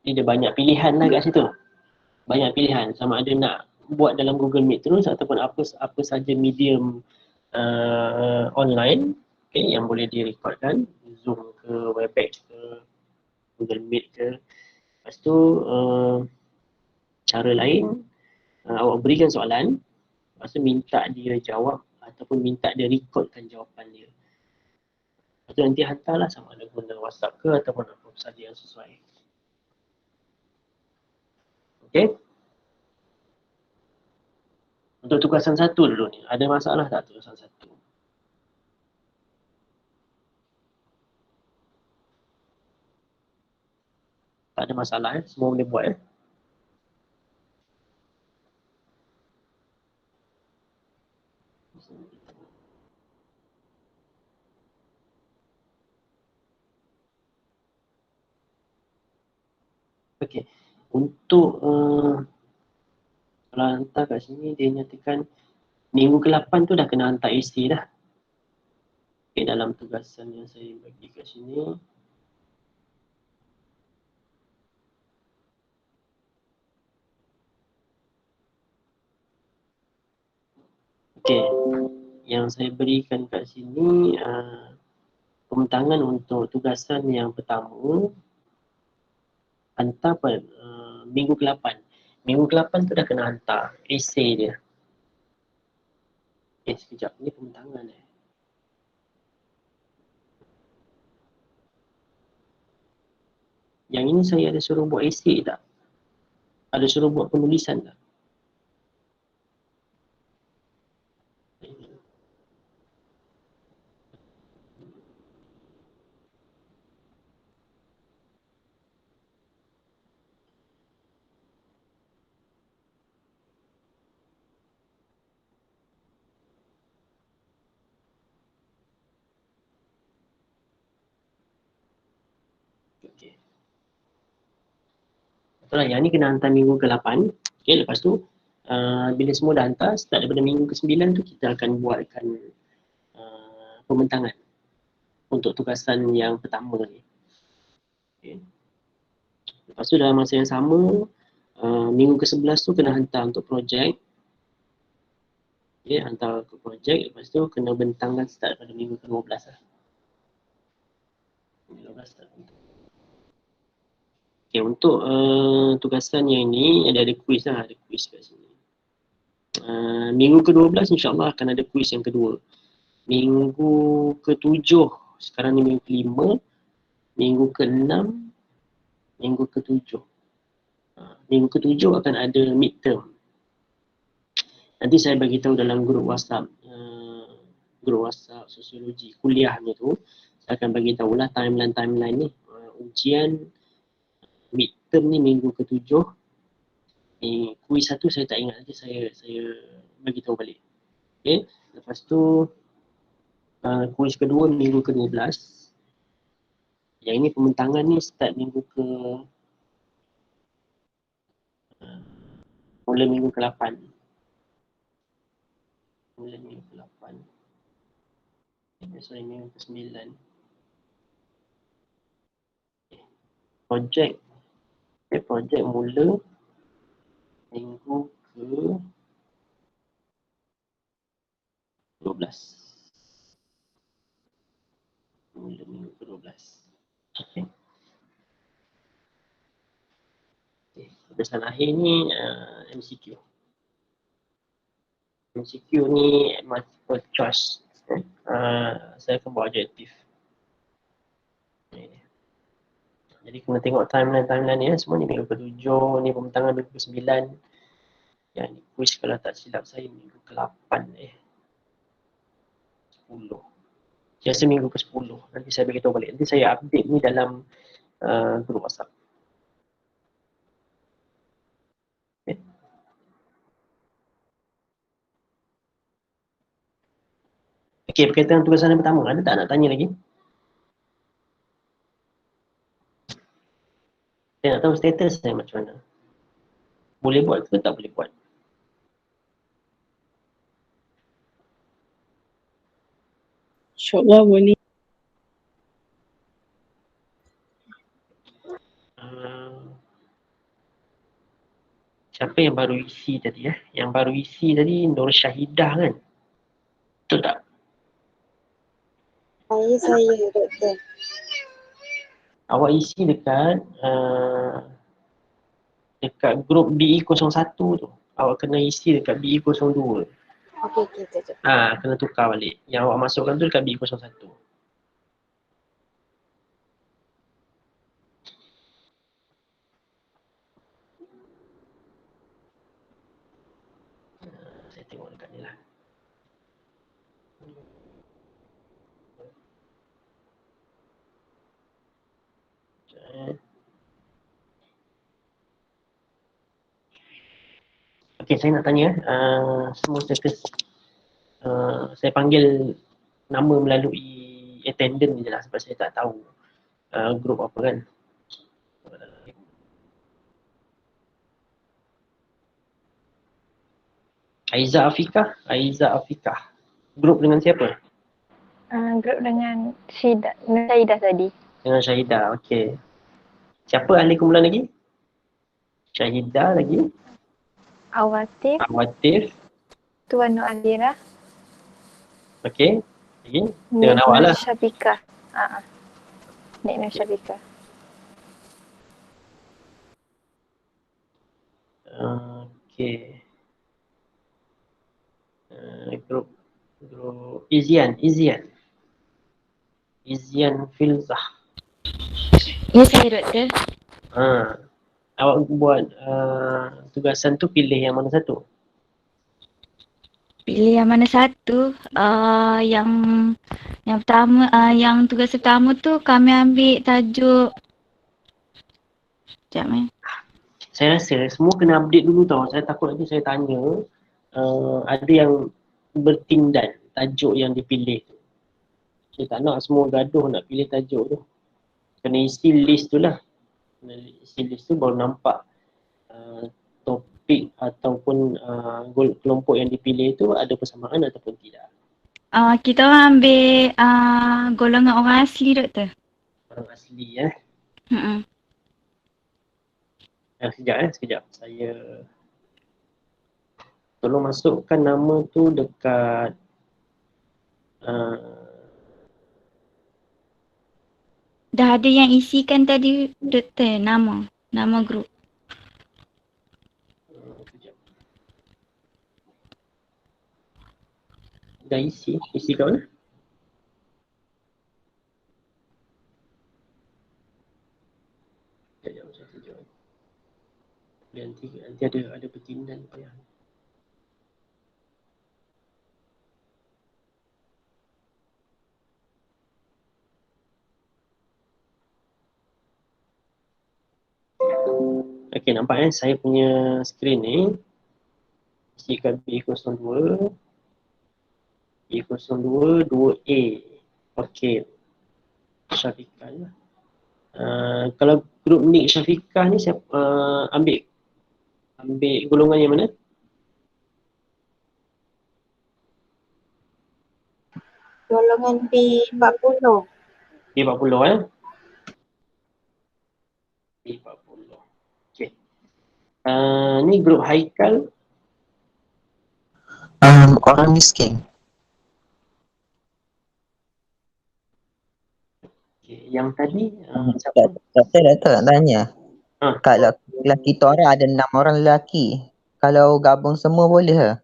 Dia ada banyak pilihan lah kat situ. Banyak pilihan, sama ada nak buat dalam Google Meet terus ataupun apa saja medium online, okay, yang boleh direkodkan, Zoom ke, Webex ke, Google Meet ke. Lepas tu cara lain, awak berikan soalan, lepas tu minta dia jawab ataupun minta dia rekodkan jawapan dia. Lepas tu nanti hantarlah, sama ada guna WhatsApp ke ataupun apa saja yang sesuai. Okay. Untuk tugasan 1 dulu ni, ada masalah tak tugasan 1? Tak ada masalah, semua boleh buat. Okey. Untuk kalau hantar kat sini, dia nyatakan minggu ke-8 tu dah kena hantar essay dah. Okay, dalam tugasan yang saya bagi kat sini. Okey. Yang saya berikan kat sini, pembentangan untuk tugasan yang pertama, hantar pada minggu ke-8. Minggu ke-8 tu dah kena hantar essay dia. Sekejap. Ni pembentangan Yang ini saya ada suruh buat essay tak? Ada suruh buat penulisan tak? Okey. Betul lah, yang ni kena hantar minggu ke-8. Okay, lepas tu bila semua dah hantar, start daripada minggu ke-9 tu kita akan buatkan pembentangan untuk tugasan yang pertama ni. Okay. Lepas tu dalam masa yang sama, minggu ke-11 tu kena hantar untuk projek. Okay, hantar ke projek, lepas tu kena bentangkan start pada minggu ke-12 lah. 12 start untuk. Okay, untuk tugasan yang ini ada quiz lah, ada quiz kat sini. Minggu ke-12 insyaAllah akan ada quiz yang kedua. Minggu ke-7, sekarang ni minggu ke-5, minggu ke-6, minggu ke-7. Minggu ke-7 akan ada midterm. Nanti saya bagi tahu dalam grup WhatsApp, sosiologi kuliah ni tu, saya akan bagi tahulah timeline ni. Ujian midterm ni minggu ke-7. Kuis 1 saya tak ingat, nanti saya bagi tahu balik. Okay. Lepas tu kuis kedua minggu ke-12. Yang ini pembentangan ni start minggu mula minggu ke-8. Mula minggu ke-8. Sorry, minggu ke-9. Projek mula minggu ke-12. Mula minggu ke-12. Okay. Tugasan akhir ni MCQ. MCQ ni multiple choice. Saya akan buat objektif. Jadi kena tengok timeline ni, semua ni minggu ke-7, ni pembentangan minggu ke-9. Yang ni quiz kalau tak silap saya minggu ke-8 10. Saya rasa minggu ke-10. Nanti saya beritahu balik. Nanti saya update ni dalam grup WhatsApp. Okay. Okay, berkaitan dengan tugasan yang pertama, ada tak nak tanya lagi? Saya nak tahu status saya macam mana. Boleh buat ke tak boleh buat? InsyaAllah boleh. Siapa yang baru isi tadi Yang baru isi tadi Nur Syahidah kan? Betul tak? Saya, doktor. Awak isi dekat grup BE01 tu. Awak kena isi dekat BE02. Okey, sekejap. Kena tukar balik. Yang awak masukkan tu dekat BE01. Saya tengok dekat ni lah. Okey, saya nak tanya semua saya panggil nama melalui attendant je lah sebab saya tak tahu grup apa kan. Aiza Afikah. Grup dengan siapa? Grup dengan Syahidah tadi. Dengan Syahidah, okey. Siapa ahli kumpulan lagi? Syahidah lagi. Awatif. Tuan Nur Azira. Okey. Lagi. Dengan awak lah. Syafika. Nik Nur Syafika. Okey. Grup Izian Filzah. Ya, saya doktor. Awak buat tugasan tu pilih yang mana satu? Pilih yang mana satu? Yang pertama, yang tugas pertama tu kami ambil tajuk. Sekejap Saya rasa semua kena update dulu tau. Saya takut nanti saya tanya ada yang bertindan tajuk yang dipilih tu. Saya tak nak semua gaduh nak pilih tajuk tu. Kena isi list tu lah. Kena isi list tu baru nampak topik ataupun kelompok yang dipilih tu ada persamaan ataupun tidak. Kita orang ambil golongan orang asli, doktor. Orang asli Sekejap. Saya tolong masukkan nama tu dekat Dah ada yang isikan tadi, doktor, nama grup. sekejap. Dah isi kat mana? Sekejap. Nanti ada bertindan payah. Okey, nampak saya punya skrin ni isi kat B02 2A. Okey. Syafiqah lah. Kalau grup Nik Syafiqah ni siapa ambil golongan yang mana? Golongan B40. B40 B40. Okey. Ni grup Haikal. Orang miskin. Okay. Yang tadi siapa? Doktor nak tanya. Kalau kita orang ada 6 orang lelaki, kalau gabung semua boleh ke?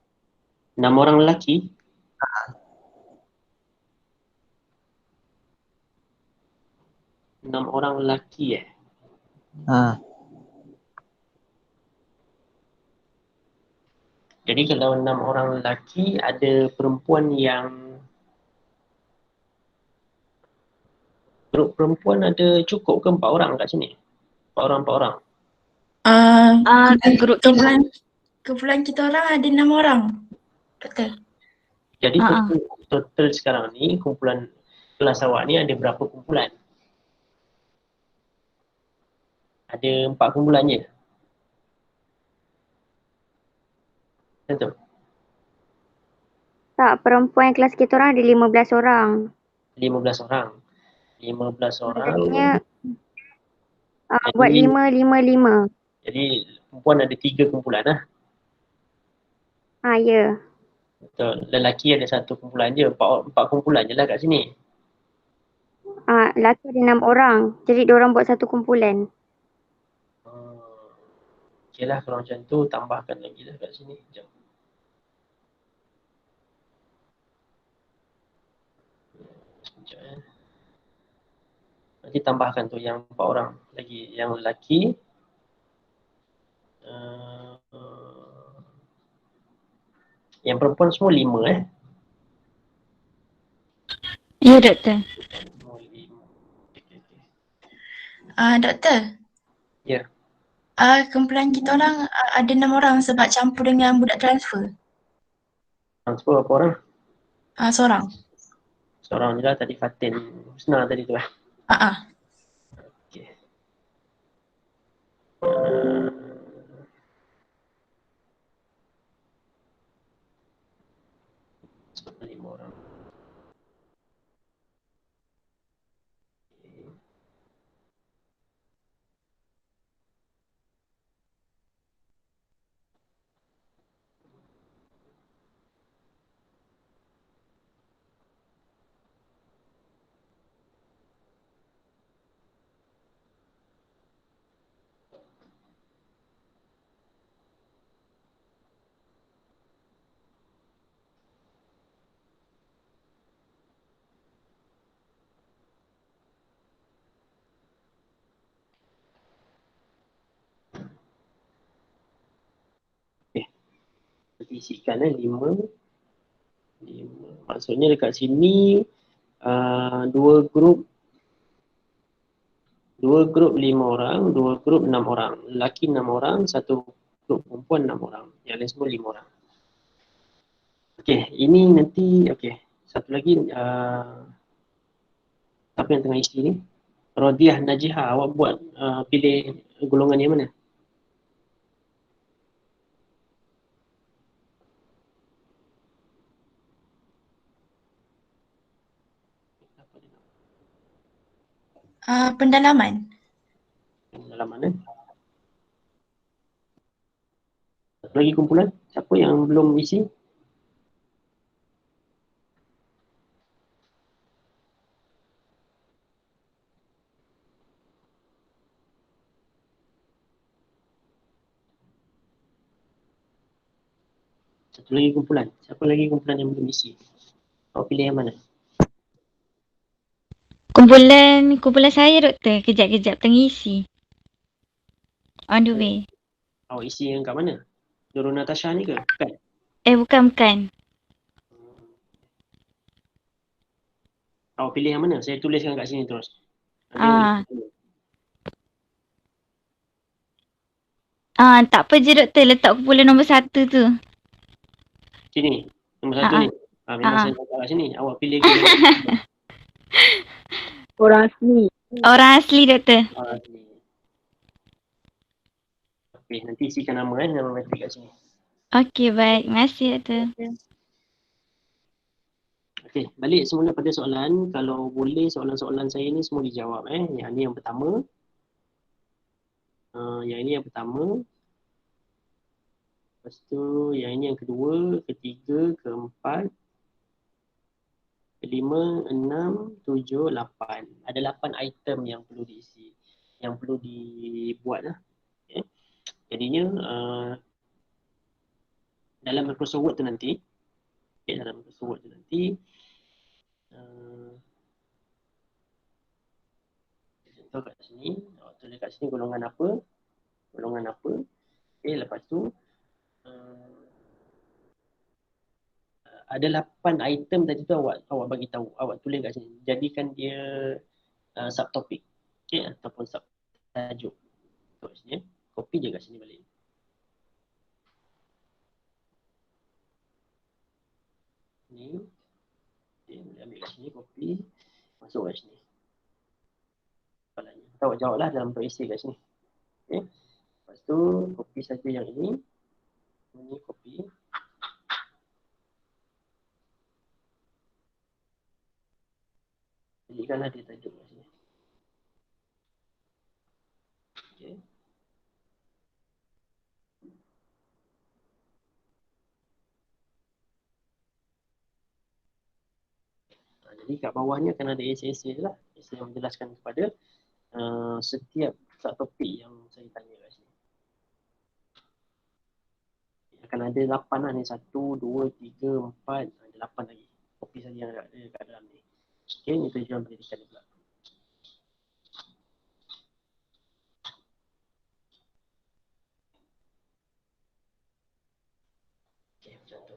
6 orang lelaki? Enam orang lelaki Jadi kalau 6 orang lelaki, ada perempuan yang grup perempuan ada cukup ke 4 orang kat sini? 4 orang. Grup Kumpulan kita orang ada 6 orang. Betul. Jadi total sekarang ni kumpulan kelas awak ni ada berapa kumpulan? Ada 4 kumpulan je? Betul? Tak, perempuan kelas kita orang ada 15 orang. 15 orang. 15 orang. Maksudnya buat 5. Jadi perempuan ada 3 kumpulan lah. Ya. Betul. Lelaki ada 1 kumpulan je. 4 kumpulan je lah kat sini. Lelaki ada 6 orang. Jadi diorang buat satu kumpulan. Okey lah kalau macam tu tambahkan lagi lah kat sini. Sekejap. Sekejap. Nanti tambahkan tu yang 4 orang lagi. Yang lelaki. Yang perempuan semua 5 Ya, doktor. Semua 5. Okay. Doktor. Ya. Kumpulan kita orang ada 6 orang sebab campur dengan budak transfer. Transfer berapa orang? Seorang. Seorang je lah tadi Fatin Husna tadi tu lah. Okay. Sebab 5 orang. Nanti isikan 5. Maksudnya dekat sini 2 grup 5 orang, 2 grup 6 orang. Lelaki 6 orang, 1 grup perempuan 6 orang. Yang lain semua 5 orang. Okey, ini nanti satu lagi siapa yang tengah isi ni? Rodiah Najihah, awak buat pilih golongan yang mana? Pendalaman. Pendalaman Satu lagi kumpulan, siapa yang belum isi? Satu lagi kumpulan, siapa lagi kumpulan yang belum isi? Awak pilih yang mana? Kumpulan saya, doktor. Kejap-kejap tengah isi. On the way. Awak isi yang kat mana? Nurul Natasha ni ke? Bukan. Bukan. Awak pilih yang mana? Saya tuliskan kat sini terus. Tak apa je, doktor. Letak kumpulan nombor 1 tu. Sini. Nombor 1 ni. Memang saya letak kat sini. Awak pilih ke? Orang asli. Orang asli, doktor. Orang asli. Okey, nanti isikan nama nama matrik kat sini. Okey, baik. Terima kasih, doktor. Okey, balik semula pada soalan. Kalau boleh soalan-soalan saya ni semua dijawab. Yang ni yang pertama. Yang ini yang pertama. Lepas tu yang ini yang kedua, ketiga, keempat, kelima, 6, 7, 8. Ada 8 item yang perlu diisi. Yang perlu dibuat lah. Okay. Jadinya dalam Microsoft Word tu nanti, dalam Microsoft Word tu nanti, contoh kat sini, awak tulis kat sini golongan apa. Okay, lepas tu ada 8 item tadi tu awak bagi tahu, awak tulis kat sini. Jadikan dia subtopik, ataupun subtajuk. Kat sini, copy je kat sini balik. Ni, boleh ambil kat sini, copy, masuk kat sini. Soalannya. Awak jawablah dalam untuk isi kat sini. Okay. Lepas tu, copy saja yang ini. Ini copy. Jadikanlah dia tajuk kat sini. Okay. Jadi kat bawahnya akan ada essay lah. Essay yang menjelaskan kepada setiap topik yang saya tanya kat sini. Akan ada 8 lah ni. 1, 2, 3, 4, ada 8 lagi. Topik saja yang ada kat dalam ni. Okay, ini tujuan pendidikan pula. Okay, macam tu.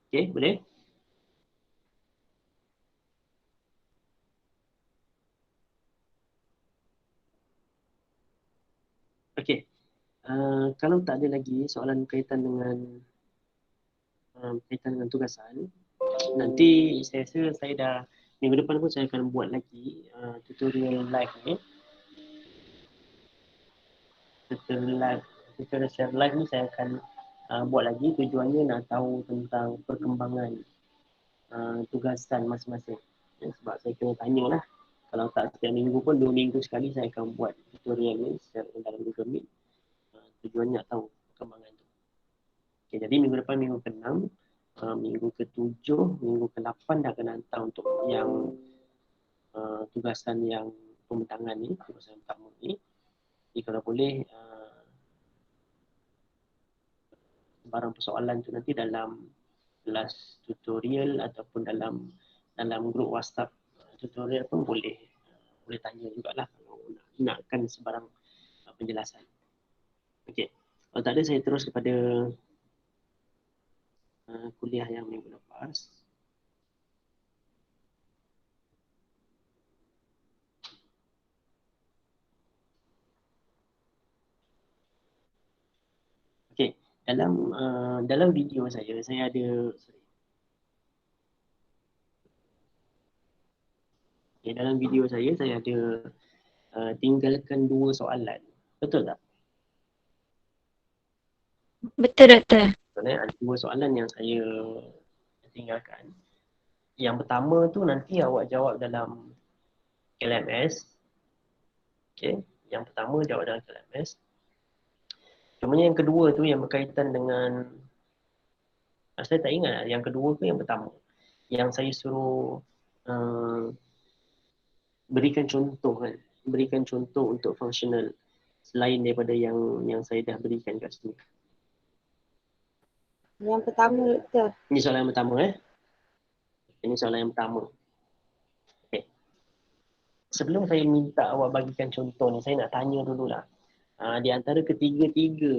Okay, boleh? Okay. Kalau tak ada lagi soalan berkaitan dengan tugasan, nanti saya rasa saya dah minggu depan pun saya akan buat lagi tutorial live ni. Tutorial share live ni saya akan buat lagi. Tujuannya nak tahu tentang perkembangan tugasan masing-masing. Sebab saya kena tanya lah. Kalau tak setiap minggu pun 2 minggu sekali saya akan buat tutorial ni secara dalam Google Meet. Tujuannya nak tahu perkembangan tu. Okay, jadi minggu depan minggu ke-6, minggu ke-7, minggu ke-8 dah akan hantar untuk yang tugasan yang pembentangan ni, tugasan pertama ni. Jadi kalau boleh barang persoalan tu nanti dalam kelas tutorial ataupun dalam grup WhatsApp tutorial pun boleh tanya jugalah kalau nakkan sebarang penjelasan. Okey. Kalau tak ada saya terus kepada kuliah yang minggu lepas. Okey, dalam video saya ada dalam video saya ada tinggalkan 2 soalan. Betul tak? Betul doktor. Ada 2 soalan yang saya tinggalkan. Yang pertama tu nanti awak jawab dalam LMS. Okey, yang pertama jawab dalam LMS. Cuma yang kedua tu yang berkaitan dengan saya tak ingat yang kedua ke yang pertama. Yang saya suruh berikan contoh kan. Berikan contoh untuk functional selain daripada yang saya dah berikan kat sini. Yang pertama doktor. Ini soalan yang pertama Ini soalan yang pertama. Okay. Sebelum saya minta awak bagikan contoh ni, saya nak tanya dululah. Di antara ketiga-tiga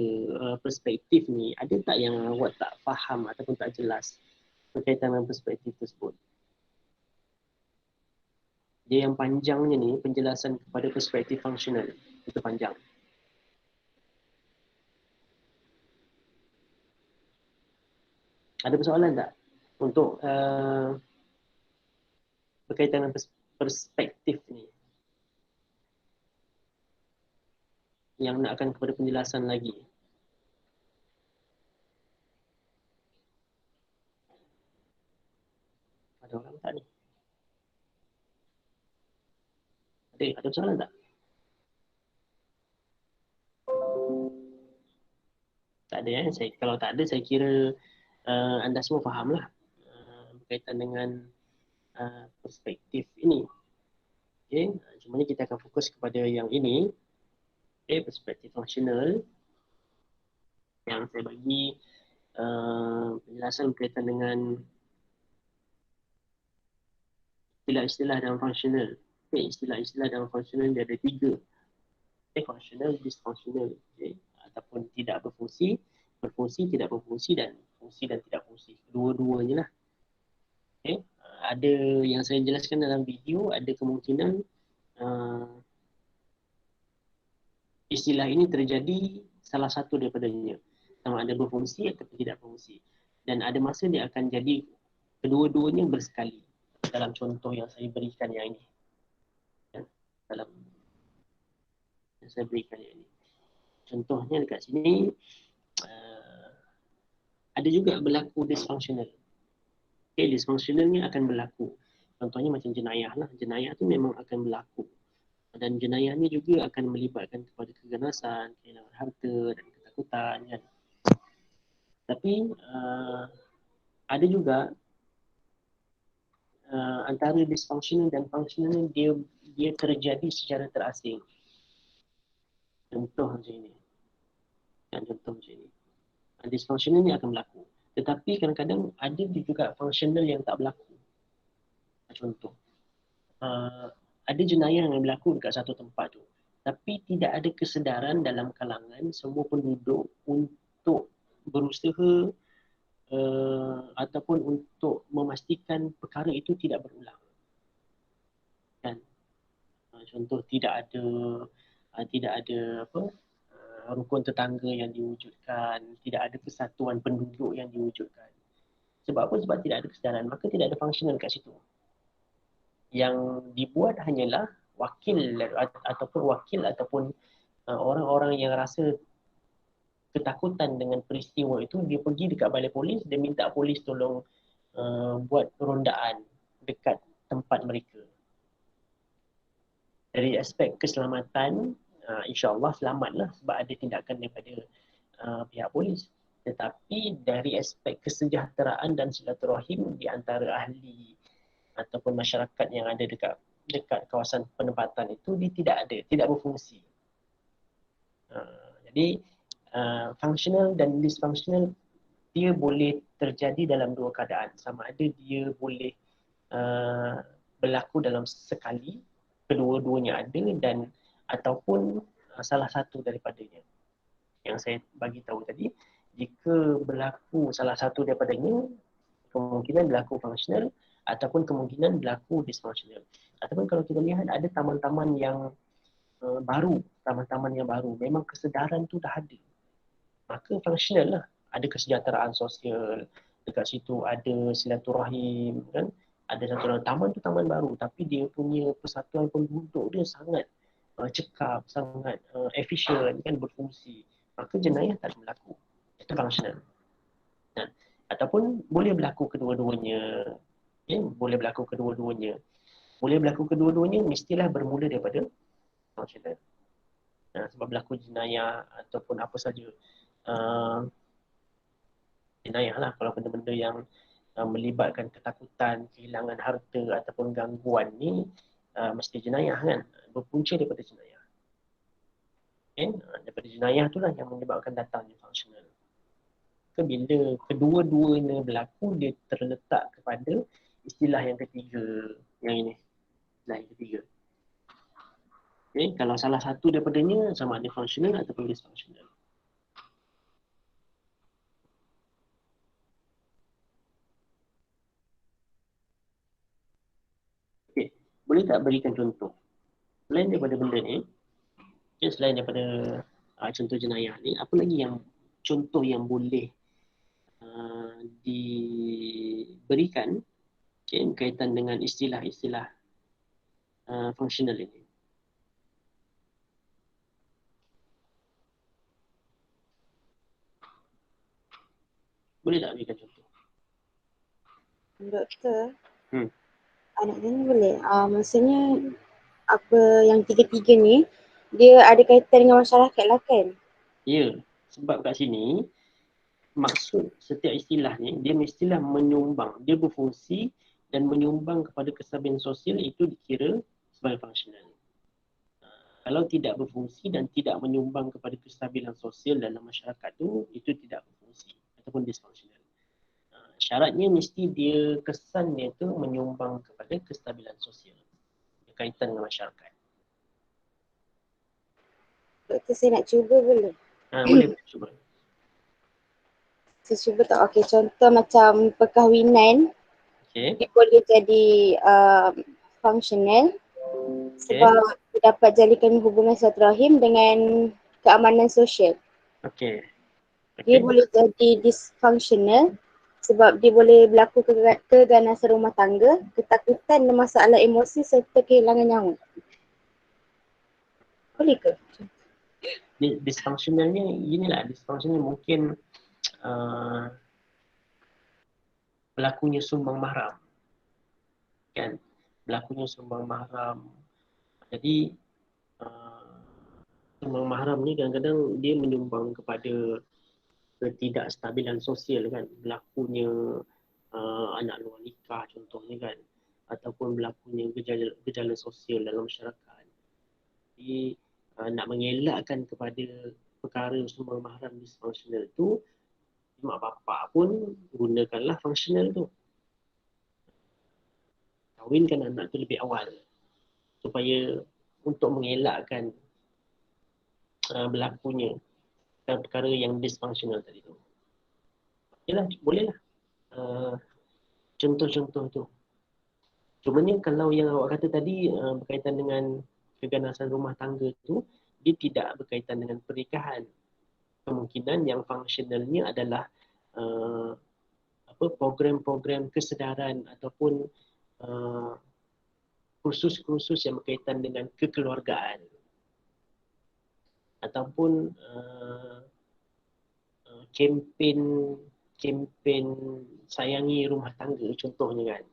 perspektif ni, ada tak yang awak tak faham ataupun tak jelas berkaitan dengan perspektif tersebut? Dia yang panjangnya ni, penjelasan kepada perspektif fungsional. Itu panjang. Ada persoalan tak untuk berkaitan dengan perspektif ni? Yang nakkan kepada penjelasan lagi. Ada orang tak ni? Ada persoalan tak? Tak ada kalau tak ada saya kira anda semua faham lah berkaitan dengan perspektif ini. Okay. Cuma ni kita akan fokus kepada yang ini. Okay, perspektif fungsional. Yang saya bagi penjelasan berkaitan dengan istilah-istilah dalam fungsional. Okay, istilah-istilah dalam fungsional dia ada 3. Okay, fungsional, dysfunctional. Okay. Ataupun tidak berfungsi, berfungsi, tidak berfungsi dan fungsi dan tidak fungsi. Dua-duanya lah. Okay. Ada yang saya jelaskan dalam video, ada kemungkinan istilah ini terjadi salah satu daripadanya. Sama ada berfungsi atau tidak berfungsi. Dan ada masa dia akan jadi kedua-duanya bersekali. Dalam contoh yang saya berikan yang ini. Dalam yang saya berikan yang ini. Contohnya dekat sini, ada juga berlaku dysfunctional. Okay, dysfunctional ni akan berlaku. Contohnya macam jenayah lah. Jenayah tu memang akan berlaku. Dan jenayah ni juga akan melibatkan kepada keganasan, kehilangan harta dan ketakutan kan. Tapi ada juga antara dysfunctional dan functional dia terjadi secara terasing. Contoh macam ini. Contoh macam ini. Dysfunctional ni akan berlaku. Tetapi kadang-kadang ada juga functional yang tak berlaku. Contoh, ada jenayah yang berlaku dekat satu tempat tu, tapi tidak ada kesedaran dalam kalangan semua penduduk untuk berusaha ataupun untuk memastikan perkara itu tidak berulang. Kan? Contoh, tidak ada rukun tetangga yang diwujudkan, tidak ada kesatuan penduduk yang diwujudkan. Sebab apa? Sebab tidak ada kesedaran, maka tidak ada functional kat situ. Yang dibuat hanyalah wakil ataupun orang-orang yang rasa ketakutan dengan peristiwa itu, dia pergi dekat balai polis, dia minta polis tolong buat rondaan dekat tempat mereka. Dari aspek keselamatan, insya-Allah selamatlah sebab ada tindakan daripada pihak polis. Tetapi dari aspek kesejahteraan dan silaturahim di antara ahli ataupun masyarakat yang ada dekat kawasan penempatan itu, dia tidak berfungsi. Jadi functional dan dysfunctional dia boleh terjadi dalam dua keadaan. Sama ada dia boleh berlaku dalam sekali, kedua-duanya ada, dan ataupun salah satu daripadanya. Yang saya bagi tahu tadi, jika berlaku salah satu daripadanya, kemungkinan berlaku functional ataupun kemungkinan berlaku dysfunctional. Ataupun kalau kita lihat ada taman-taman yang baru, memang kesedaran tu dah ada, maka functional lah. Ada kesejahteraan sosial, dekat situ ada silaturahim, kan? Ada satu taman tu taman baru, tapi dia punya persatuan penduduk dia sangat cekap, sangat efisien, kan, berfungsi. Maka jenayah tak berlaku. Itu functional. Ataupun boleh berlaku kedua-duanya. Boleh berlaku kedua-duanya mestilah bermula daripada functional. Sebab berlaku jenayah ataupun apa saja jenayah lah, kalau benda-benda yang melibatkan ketakutan, kehilangan harta ataupun gangguan ni mesti jenayah, kan, berpunca daripada jenayah. Daripada jenayah tu lah yang menyebabkan datangnya functional. Bila kedua-duanya berlaku, dia terletak kepada istilah yang ketiga, yang ini, istilah yang ketiga. Kalau salah satu daripadanya sama ada functional ataupun dysfunctional. Boleh tak berikan contoh? Selain daripada benda ni, selain daripada contoh jenayah ni, apa lagi yang contoh yang boleh diberikan berkaitan dengan istilah-istilah functional ini? Boleh tak berikan contoh? Doktor, anak ni boleh. Maksudnya apa yang tiga-tiga ni dia ada kaitan dengan masyarakat lah, kan? Ya, sebab kat sini maksud setiap istilah ni, dia mestilah menyumbang, dia berfungsi dan menyumbang kepada kestabilan sosial, itu dikira sebagai functional. Kalau tidak berfungsi dan tidak menyumbang kepada kestabilan sosial dalam masyarakat tu, itu tidak berfungsi ataupun dysfunctional. Syaratnya mesti dia kesannya tu menyumbang kepada kestabilan sosial berkaitan dengan masyarakat. Doktor, saya nak cuba boleh? Boleh cuba. Saya cuba tak? Okey, contoh macam perkahwinan. Dia boleh jadi functional sebab dapat jalikan hubungan silaturahim dengan keamanan sosial. Dia boleh jadi dysfunctional sebab dia boleh berlaku keganasan rumah tangga, ketakutan dan masalah emosi serta kehilangan nyawa. Boleh ke? Dysfunctionalnya inilah, dysfunctional mungkin berlakunya sumbang mahram, kan, berlakunya sumbang mahram. Jadi sumbang mahram ni kadang-kadang dia menyumbang kepada ketidakstabilan sosial, kan, berlakunya anak luar nikah contohnya, kan, ataupun berlakunya gejala sosial dalam masyarakat. Jadi nak mengelakkan kepada perkara sumber mahram dysfunctional tu, mak bapak pun gunakanlah functional tu. Kahwinkan anak tu lebih awal supaya untuk mengelakkan berlakunya perkara yang dysfunctional tadi tu. Yalah, bolehlah contoh-contoh tu. Cumanya kalau yang awak kata tadi berkaitan dengan keganasan rumah tangga tu, dia tidak berkaitan dengan pernikahan. Kemungkinan yang fungsionalnya adalah program-program kesedaran ataupun kursus-kursus yang berkaitan dengan kekeluargaan ataupun kempen sayangi rumah tangga contohnya kan.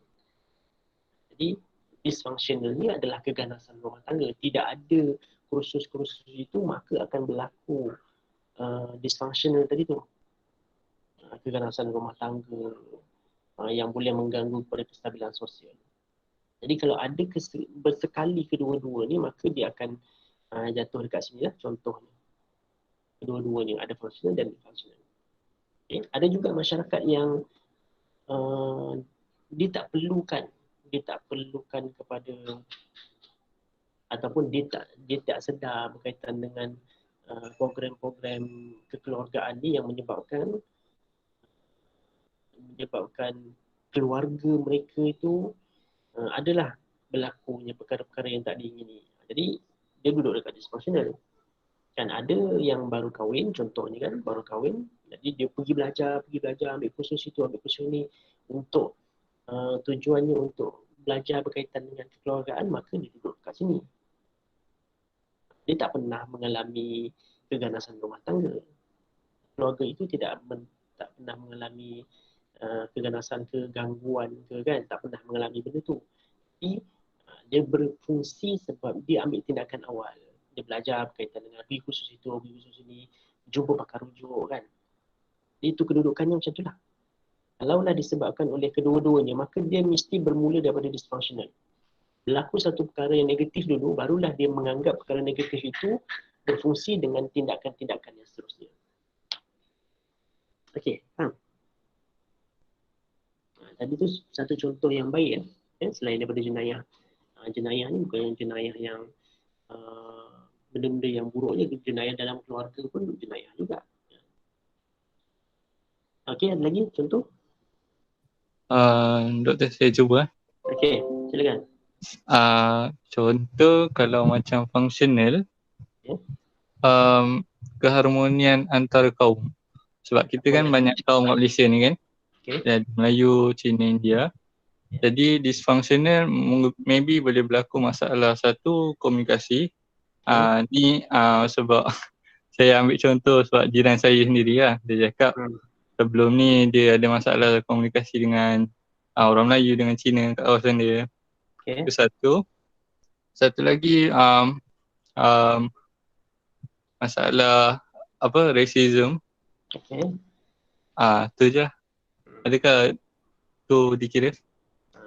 Jadi dysfunctional ni adalah keganasan rumah tangga. Tidak ada kursus-kursus itu, maka akan berlaku dysfunctional tadi tu. Keganasan rumah tangga yang boleh mengganggu pada kestabilan sosial. Jadi kalau ada bersekali kedua-dua ni, maka dia akan jatuh dekat sini lah contohnya. Kedua-duanya ada functional dan dysfunctional. Okay. Ada juga masyarakat yang dia tak perlukan kepada ataupun dia tak sedar berkaitan dengan program-program kekeluargaan ni yang menyebabkan keluarga mereka itu adalah berlakunya perkara-perkara yang tak diingini. Jadi dia duduk dekat dysfunctional. Kan ada yang baru kahwin, contohnya kan, baru kahwin, jadi dia pergi belajar, ambil kursus itu, ambil kursus ini untuk tujuannya untuk belajar berkaitan dengan kekeluargaan, maka dia duduk dekat sini. Dia tak pernah mengalami keganasan rumah tangga. Keluarga itu tak pernah mengalami keganasan ke gangguan ke kan, tak pernah mengalami benda tu. Jadi dia berfungsi sebab dia ambil tindakan awal. Dia belajar berkaitan dengan pergi kursus itu, pergi kursus ini, jumpa pakar rujuk kan. Itu kedudukannya macam tu lah. Kalaulah disebabkan oleh kedua-duanya, maka dia mesti bermula daripada dysfunctional. Berlaku satu perkara yang negatif dulu, barulah dia menganggap perkara negatif itu berfungsi dengan tindakan-tindakan yang seterusnya. Okey, faham? Tadi tu satu contoh yang baik selain daripada jenayah. Jenayah ni bukan jenayah yang benda-benda yang buruk je, jenayah dalam keluarga pun jenayah juga. Okey, ada lagi contoh? Doktor, saya cuba. Okey, silakan. Contoh kalau macam functional, keharmonian antara kaum. Sebab kita kan banyak kaum kat Malaysia ni kan. Dan Melayu, Cina, India. Jadi dysfunctional maybe boleh berlaku masalah satu komunikasi. Ni sebab saya ambil contoh sebab jiran saya sendiri lah. Dia cakap sebelum ni dia ada masalah komunikasi dengan orang Melayu dengan Cina kat kawasan dia. Itu satu. Satu lagi masalah racism. Tu je. Adakah tu dikira?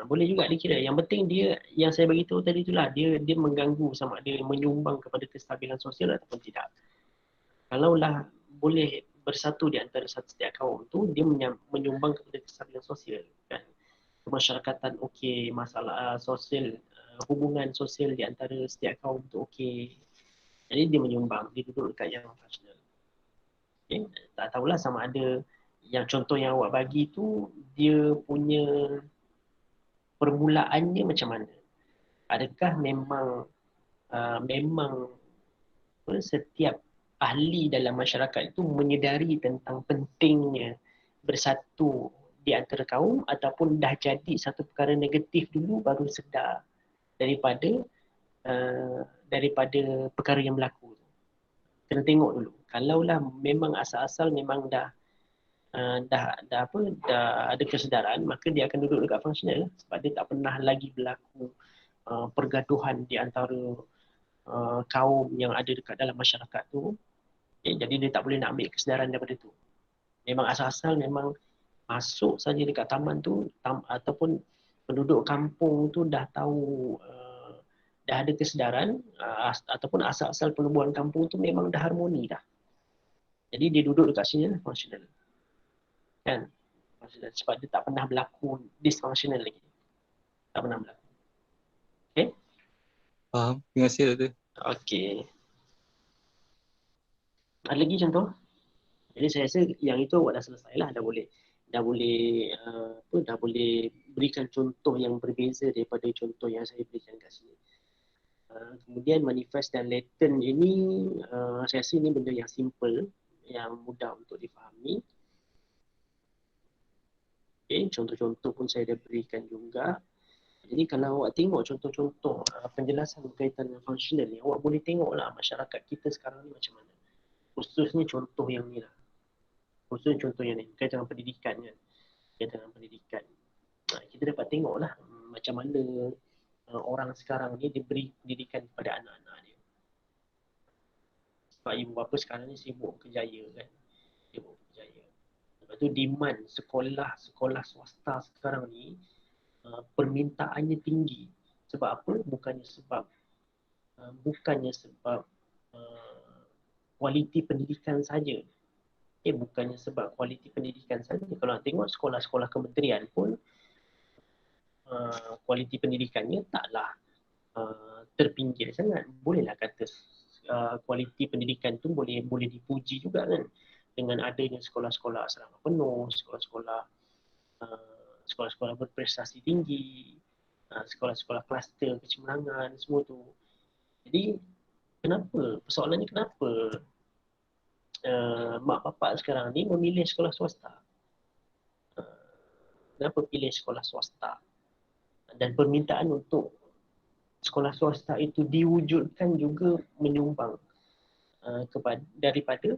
Boleh juga dikira. Yang penting dia, yang saya beritahu tadi itulah, dia mengganggu sama ada menyumbang kepada kestabilan sosial ataupun tidak. Kalaulah boleh bersatu di antara setiap kaum tu, dia menyumbang kepada kestabilan sosial kan. Kemasyarakatan okey, masalah sosial, hubungan sosial di antara setiap kaum tu okey. Jadi dia menyumbang, dia duduk dekat yang functional. Okay. Tak tahulah sama ada yang contoh yang awak bagi tu dia punya permulaannya macam mana? Adakah memang setiap ahli dalam masyarakat itu menyedari tentang pentingnya bersatu di antara kaum, ataupun dah jadi satu perkara negatif dulu baru sedar daripada perkara yang berlaku. Kena tengok dulu. Kalaulah memang asal-asal memang dah ada kesedaran, maka dia akan duduk dekat functional sebab dia tak pernah lagi berlaku pergaduhan di antara kaum yang ada dekat dalam masyarakat tu. Jadi dia tak boleh nak ambil kesedaran daripada tu. Memang asal-asal memang masuk saja dekat taman tu ataupun penduduk kampung tu dah tahu, dah ada kesedaran, ataupun asal-asal penubuhan kampung tu memang dah harmoni dah. Jadi dia duduk dekat sini functional. Kan? Functional. Sebab dia tak pernah berlaku dysfunctional lagi. Tak pernah berlaku. Okay? Faham. Terima kasih Doktor. Okay. Ada lagi contoh? Jadi saya rasa yang itu awak dah selesai lah. Dah boleh berikan contoh yang berbeza daripada contoh yang saya berikan kat sini. Kemudian manifest dan latent ini, saya rasa ini benda yang simple, yang mudah untuk difahami. Okay, contoh-contoh pun saya dah berikan juga. Jadi kalau awak tengok contoh-contoh penjelasan berkaitan dengan functional ni, awak boleh tengoklah masyarakat kita sekarang ni macam mana. Khususnya contoh yang ni lah. Khususnya contoh yang ni, berkaitan dengan pendidikan kan. Berkaitan dengan pendidikan. Kita dapat tengoklah macam mana orang sekarang ni diberi pendidikan kepada anak-anak dia. Sebab ibu bapa sekarang ni sibuk kerjaya kan. Sibuk kerjaya. Lepas tu demand sekolah swasta sekarang ni permintaannya tinggi. Sebab apa? Bukannya sebab kualiti pendidikan saja. Bukannya sebab kualiti pendidikan saja. Kalau nak tengok sekolah-sekolah kementerian pun kualiti pendidikannya taklah terpinggir sangat. Bolehlah kata kualiti pendidikan tu boleh dipuji juga kan, dengan adanya sekolah-sekolah asrama penuh, sekolah-sekolah berprestasi tinggi, sekolah-sekolah kluster kecemerlangan, semua tu. Jadi persoalannya kenapa mak bapak sekarang ni memilih sekolah swasta? Kenapa pilih sekolah swasta? Dan permintaan untuk sekolah swasta itu diwujudkan juga menyumbang daripada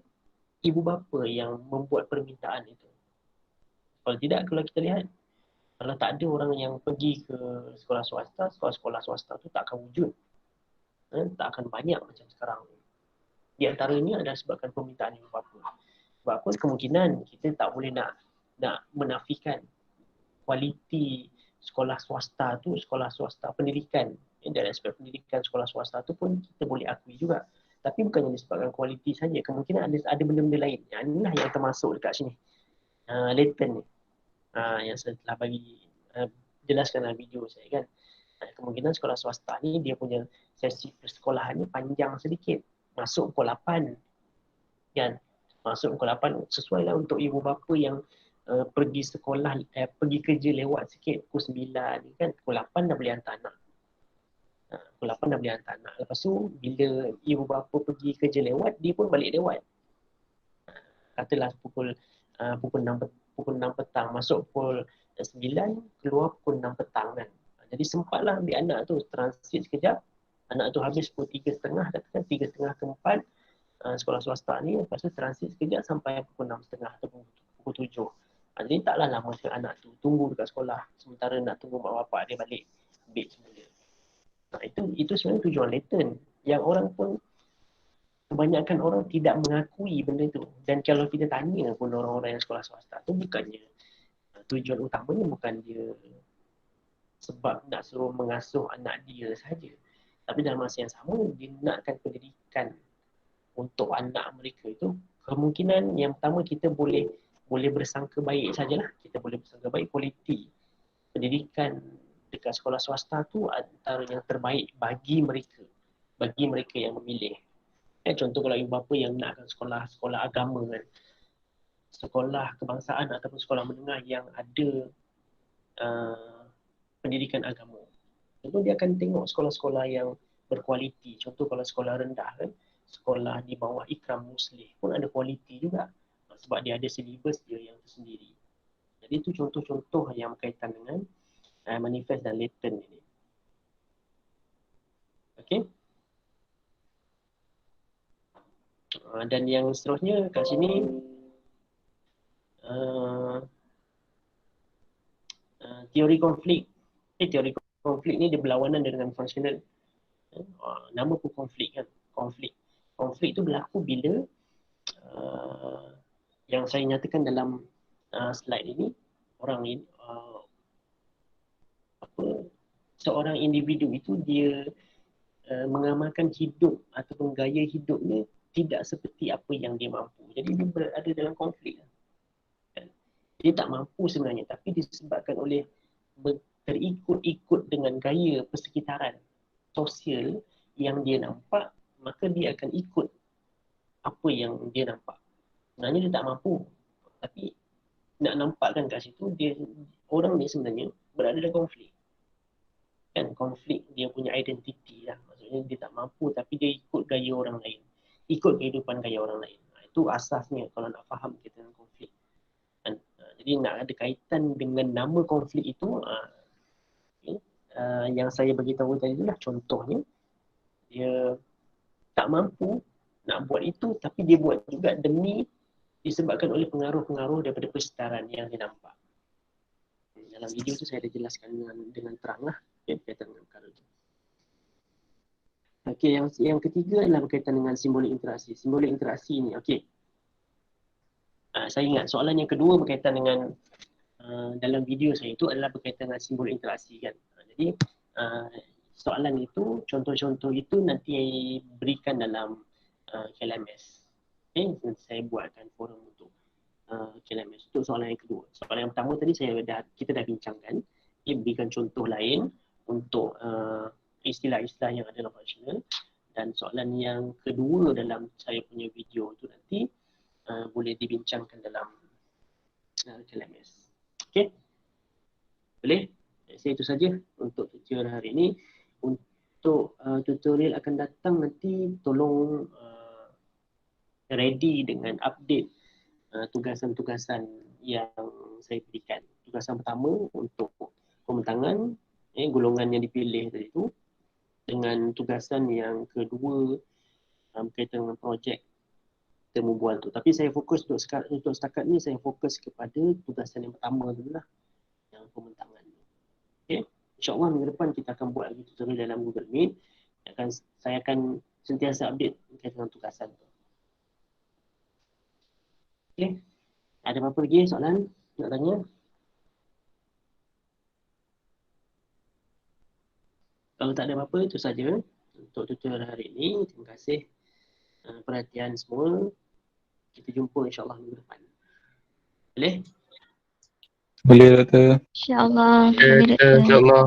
ibu bapa yang membuat permintaan itu. Kalau tidak, kalau kita lihat, kalau tak ada orang yang pergi ke sekolah sekolah swasta tu tak akan wujud. Tak akan banyak macam sekarang. Di antaranya adalah sebabkan permintaan ibu bapa. Sebab apa? Kemungkinan kita tak boleh nak menafikan kualiti sekolah swasta tu, sekolah swasta pendidikan. Dari aspek pendidikan sekolah swasta tu pun kita boleh akui juga. Tapi bukannya disebabkan kualiti saja, kemungkinan ada benda-benda lain. Inilah yang termasuk dekat sini. Latent ni. Yang saya telah bagi jelaskan dalam video saya kan. Kemungkinan sekolah swasta ni dia punya sesi persekolahan ni panjang sedikit. Masuk pukul 8. Kan? Masuk pukul 8 sesuai lah untuk ibu bapa yang pergi sekolah, pergi kerja lewat sikit pukul 9 kan, pukul 8 dah boleh hantar anak. Pukul 8 dah boleh hantar anak. Lepas tu bila ibu bapa pergi kerja lewat, dia pun balik lewat. Katalah pukul 6 petang, masuk pukul 9, keluar pukul 6 petang kan. Jadi sempatlah ambil anak tu transit sekejap. Anak tu habis pukul 3.30, katakan 3.30 ke 4 sekolah swasta ni, lepas tu transit sekejap sampai pukul 6.30 atau pukul 7. Jadi taklah lama anak tu tunggu dekat sekolah sementara nak tunggu mak bapak dia balik ambil semula. Itu sebenarnya tujuan latent yang orang pun, kebanyakan orang tidak mengakui benda tu. Dan kalau kita tanya pun orang-orang yang sekolah swasta tu, bukannya tujuan utamanya bukan dia sebab nak suruh mengasuh anak dia saja. Tapi dalam masa yang sama, dia nakkan pendidikan untuk anak mereka itu. Kemungkinan yang pertama, kita boleh bersangka baik sajalah. Kita boleh bersangka baik kualiti pendidikan dekat sekolah swasta tu antara yang terbaik bagi mereka yang memilih. Contoh kalau ibu bapa yang nakkan sekolah agama kan, sekolah kebangsaan ataupun sekolah menengah yang ada pendidikan agama, tentu dia akan tengok sekolah-sekolah yang berkualiti. Contoh kalau sekolah rendah kan, sekolah di bawah Ikram Muslih pun ada kualiti juga, sebab dia ada silibus dia yang tersendiri. Jadi itu contoh-contoh yang berkaitan dengan manifest dan latent ini. Okey. Dan yang seterusnya kat sini teori konflik. Teori konflik ni dia berlawanan dengan functional. Nama pun konflik kan. Konflik tu berlaku bila yang saya nyatakan dalam slide ini, orang seorang individu itu dia mengamalkan hidup ataupun gaya hidupnya tidak seperti apa yang dia mampu. Jadi dia berada dalam konflik. Dia tak mampu sebenarnya, tapi disebabkan oleh terikut-ikut dengan gaya persekitaran sosial yang dia nampak, maka dia akan ikut apa yang dia nampak. Sebenarnya dia tak mampu, tapi nak nampakkan kat situ, orang ni sebenarnya berada dalam konflik. Kan konflik dia punya identiti lah. Maksudnya dia tak mampu tapi dia ikut gaya orang lain. Ikut kehidupan gaya orang lain. Itu asasnya kalau nak faham kita tentang konflik. Kan? Jadi nak ada kaitan dengan nama konflik itu, yang saya beritahu tadi itulah contohnya. Dia tak mampu nak buat itu tapi dia buat juga demi disebabkan oleh pengaruh-pengaruh daripada persekitaran yang dia nampak. Dalam video tu saya dah jelaskan dengan terang lah berkaitan dengan perkara itu. Okey, yang ketiga adalah berkaitan dengan simbolik interaksi. Simbolik interaksi ni, okey. Saya ingat soalan yang kedua berkaitan dengan dalam video saya itu adalah berkaitan dengan simbol interaksi kan. Jadi soalan itu, contoh-contoh itu nanti berikan dalam KLMS. Okay, saya buatkan forum untuk KLMS. Itu soalan yang kedua. Soalan yang pertama tadi kita dah bincangkan. Dia berikan contoh lain untuk istilah-istilah yang ada dalam functional. Dan soalan yang kedua dalam saya punya video itu nanti boleh dibincangkan dalam KLMS. Okey? Boleh? Saya itu saja untuk tutorial hari ini. Untuk tutorial akan datang nanti tolong ready dengan update tugasan-tugasan yang saya berikan. Tugasan pertama untuk pembentangan golongan yang dipilih tadi itu, dengan tugasan yang kedua berkaitan dengan projek temu bual tu. Tapi saya fokus untuk setakat ni saya fokus kepada tugasan yang pertama dulu lah, yang pembentangan. Okey, insya-Allah minggu depan kita akan buat lagi tutorial dalam Google Meet. Saya akan sentiasa update berkaitan dengan tugasan tu. Okey. Ada apa-apa lagi soalan nak tanya? Kalau tak ada apa-apa, itu saja untuk tutorial hari ini. Terima kasih perhatian semua. Kita jumpa insya-Allah minggu depan. Boleh? Boleh, Doktor. InsyaAllah. InsyaAllah.